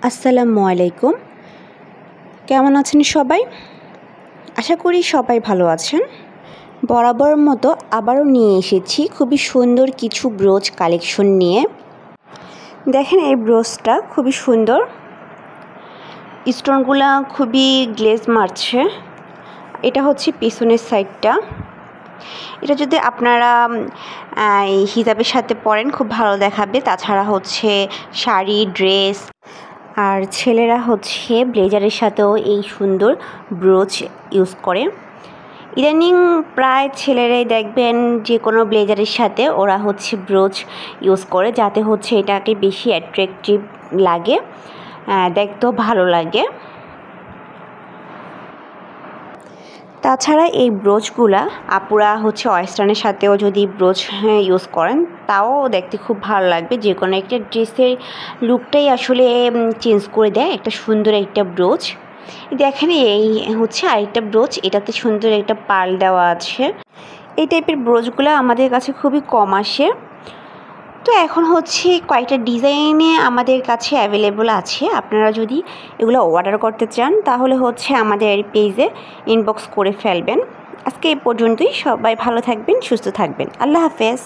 আসসালামু আলাইকুম। কেমন আছেন সবাই? আশা করি সবাই ভালো আছেন। বরাবর মতো আবারও নিয়ে এসেছি খুবই সুন্দর কিছু ব্রোচ কালেকশন নিয়ে। দেখেন এই ব্রোচটা খুবই সুন্দর, স্টোনগুলা খুবই গ্লেজ মারছে। এটা হচ্ছে পিছনের সাইডটা। এটা যদি আপনারা হিজাবের সাথে পরেন খুব ভালো দেখাবে। তাছাড়া হচ্ছে শাড়ি, ড্রেস আর ছেলেরা হচ্ছে ব্লেজারের সাথেও এই সুন্দর ব্রোচ ইউজ করে। ইদানিং প্রায় ছেলেরাই দেখবেন যে কোনো ব্লেজারের সাথে ওরা হচ্ছে ব্রোচ ইউজ করে, যাতে হচ্ছে এটাকে বেশি অ্যাট্রাকটিভ লাগে, দেখতেও ভালো লাগে। তাছাড়া এই ব্রোচগুলা আপুরা হচ্ছে ওয়েস্টার্নের সাথেও যদি ব্রোচ ইউজ করেন তাও দেখতে খুব ভালো লাগবে। যে কোনো একটা ড্রেসের লুকটাই আসলে চেঞ্জ করে দেয় একটা সুন্দর একটা ব্রোচ। দেখেন এই হচ্ছে আরেকটা ব্রোচ, এটাতে সুন্দর একটা পার্ল দেওয়া আছে। এই টাইপের ব্রোচগুলো আমাদের কাছে খুবই কম আসে। তো এখন হচ্ছে কয়েকটা ডিজাইনে আমাদের কাছে অ্যাভেলেবল আছে। আপনারা যদি এগুলো অর্ডার করতে চান তাহলে হচ্ছে আমাদের পেজে ইনবক্স করে ফেলবেন। আজকে এই পর্যন্তই। সবাই ভালো থাকবেন, সুস্থ থাকবেন। আল্লাহ হাফেজ।